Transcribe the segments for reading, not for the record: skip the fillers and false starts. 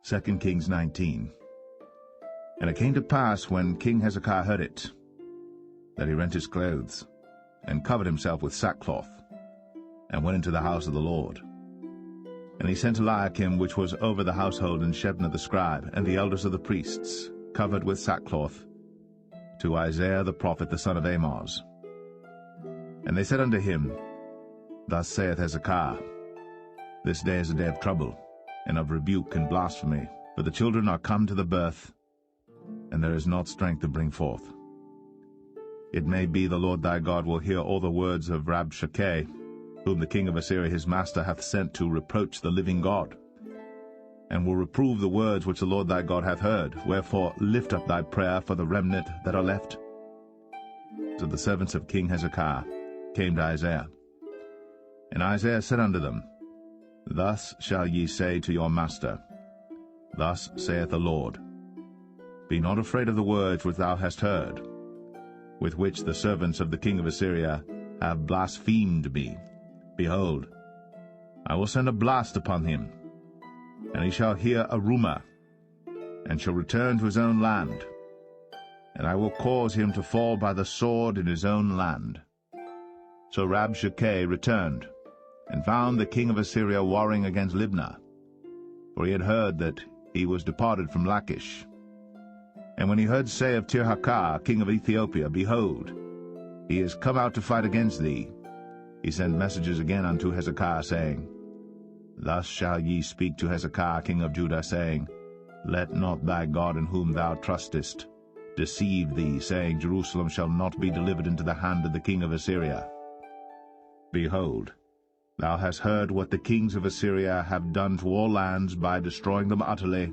2 Kings 19. And it came to pass, when King Hezekiah heard it, that he rent his clothes, and covered himself with sackcloth, and went into the house of the Lord. And he sent Eliakim, which was over the household, and Shebna the scribe, and the elders of the priests, covered with sackcloth, to Isaiah the prophet, the son of Amoz. And they said unto him, Thus saith Hezekiah, This day is a day of trouble, and of rebuke and blasphemy, for the children are come to the birth, and there is not strength to bring forth. It may be the Lord thy God will hear all the words of Rabshakeh, whom the king of Assyria his master hath sent to reproach the living God, and will reprove the words which the Lord thy God hath heard. Wherefore lift up thy prayer for the remnant that are left. So the servants of King Hezekiah came to Isaiah. And Isaiah said unto them, Thus shall ye say to your master, Thus saith the Lord, Be not afraid of the words which thou hast heard, with which the servants of the king of Assyria have blasphemed me. Behold, I will send a blast upon him, and he shall hear a rumor, and shall return to his own land, and I will cause him to fall by the sword in his own land. So Rabshakeh returned, and found the king of Assyria warring against Libnah, for he had heard that he was departed from Lachish. And when he heard say of Tirhakah, king of Ethiopia, Behold, he is come out to fight against thee, he sent messages again unto Hezekiah, saying, Thus shall ye speak to Hezekiah king of Judah, saying, Let not thy God in whom thou trustest deceive thee, saying, Jerusalem shall not be delivered into the hand of the king of Assyria. Behold, thou hast heard what the kings of Assyria have done to all lands by destroying them utterly,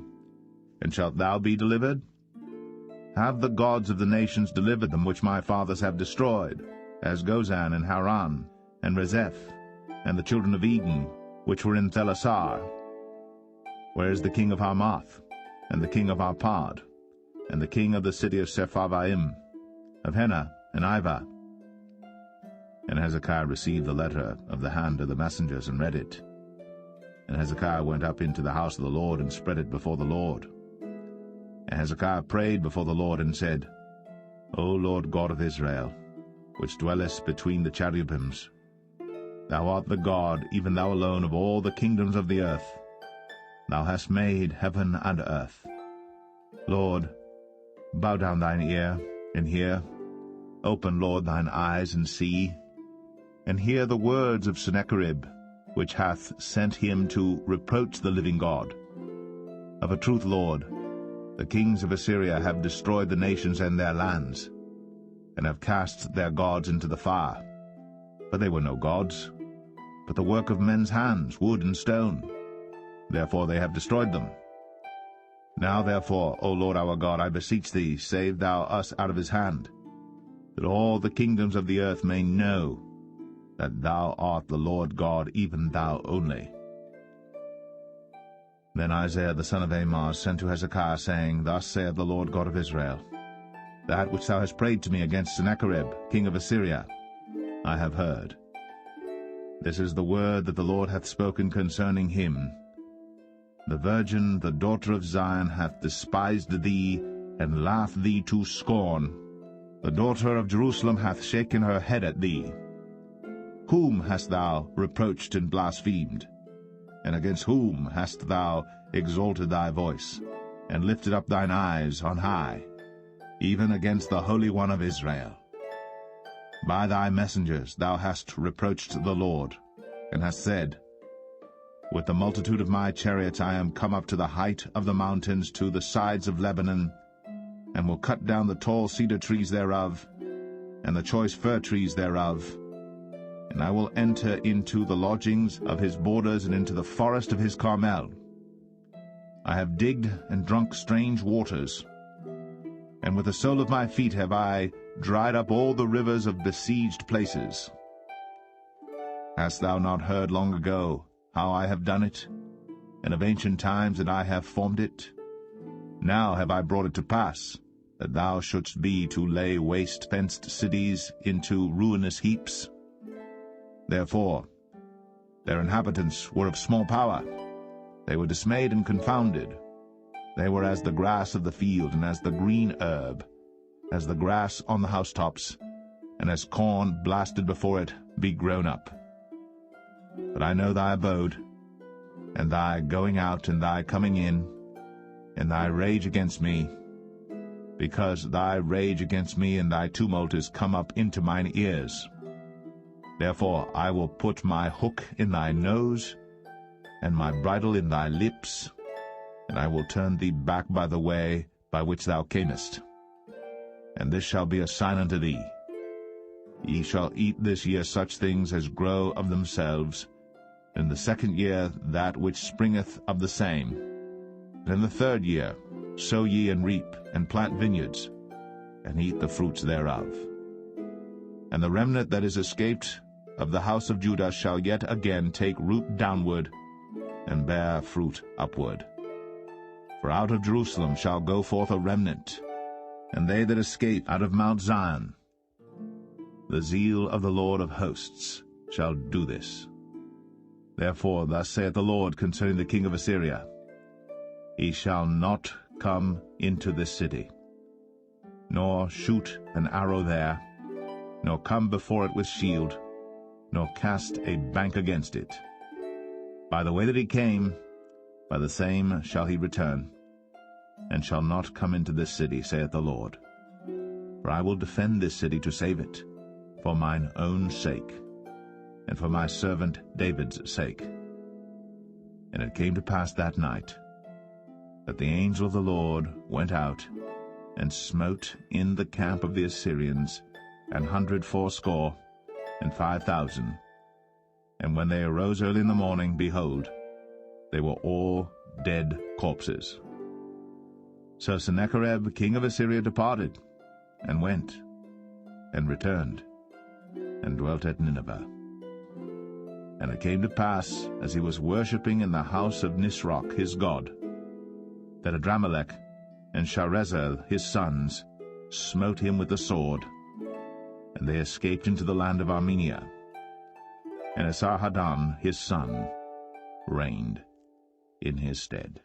and shalt thou be delivered? Have the gods of the nations delivered them which my fathers have destroyed, as Gozan and Haran, and Rezeph, and the children of Eden, which were in Thelasar? Where is the king of Hamath, and the king of Arpad, and the king of the city of Sepharvaim, of Hena and Ivah? And Hezekiah received the letter of the hand of the messengers, and read it. And Hezekiah went up into the house of the Lord, and spread it before the Lord. And Hezekiah prayed before the Lord, and said, O Lord God of Israel, which dwellest between the cherubims, Thou art the God, even thou alone, of all the kingdoms of the earth. Thou hast made heaven and earth. Lord, bow down thine ear, and hear. Open, Lord, thine eyes, and see. And hear the words of Sennacherib, which hath sent him to reproach the living God. Of a truth, Lord, the kings of Assyria have destroyed the nations and their lands, and have cast their gods into the fire. For they were no gods, but the work of men's hands, wood and stone. Therefore they have destroyed them. Now therefore, O Lord our God, I beseech thee, save thou us out of his hand, that all the kingdoms of the earth may know that thou art the Lord God, even thou only. Then Isaiah the son of Amoz sent to Hezekiah, saying, Thus saith the Lord God of Israel, That which thou hast prayed to me against Sennacherib, king of Assyria, I have heard. This is the word that the Lord hath spoken concerning him. The virgin, the daughter of Zion, hath despised thee, and laughed thee to scorn. The daughter of Jerusalem hath shaken her head at thee. Whom hast thou reproached and blasphemed? And against whom hast thou exalted thy voice, and lifted up thine eyes on high? Even against the Holy One of Israel. By thy messengers thou hast reproached the Lord, and hast said, With the multitude of my chariots I am come up to the height of the mountains, to the sides of Lebanon, and will cut down the tall cedar trees thereof, and the choice fir trees thereof, and I will enter into the lodgings of his borders, and into the forest of his Carmel. I have digged and drunk strange waters, and with the sole of my feet have I dried up all the rivers of besieged places. Hast thou not heard long ago how I have done it, and of ancient times that I have formed it? Now have I brought it to pass, that thou shouldst be to lay waste fenced cities into ruinous heaps. Therefore their inhabitants were of small power, they were dismayed and confounded, They were as the grass of the field, and as the green herb, as the grass on the housetops, and as corn blasted before it be grown up. But I know thy abode, and thy going out and thy coming in, and thy rage against me, because thy rage against me and thy tumult is come up into mine ears. Therefore I will put my hook in thy nose, and my bridle in thy lips, and I will turn thee back by the way by which thou camest. And this shall be a sign unto thee. Ye shall eat this year such things as grow of themselves, and in the second year that which springeth of the same. And in the third year sow ye and reap, and plant vineyards, and eat the fruits thereof. And the remnant that is escaped of the house of Judah shall yet again take root downward, and bear fruit upward. For out of Jerusalem shall go forth a remnant, and they that escape out of Mount Zion. The zeal of the Lord of hosts shall do this. Therefore thus saith the Lord concerning the king of Assyria, He shall not come into this city, nor shoot an arrow there, nor come before it with shield, nor cast a bank against it. By the way that he came, by the same shall he return, and shall not come into this city, saith the Lord. For I will defend this city to save it, for mine own sake, and for my servant David's sake. And it came to pass that night, that the angel of the Lord went out, and smote in the camp of the Assyrians 180,000. And when they arose early in the morning, behold, they were all dead corpses. So Sennacherib king of Assyria departed, and went, and returned, and dwelt at Nineveh. And it came to pass, as he was worshipping in the house of Nisroch his god, that Adramelech and Sharezer his sons smote him with the sword, and they escaped into the land of Armenia. And Esarhaddon his son reigned in his stead.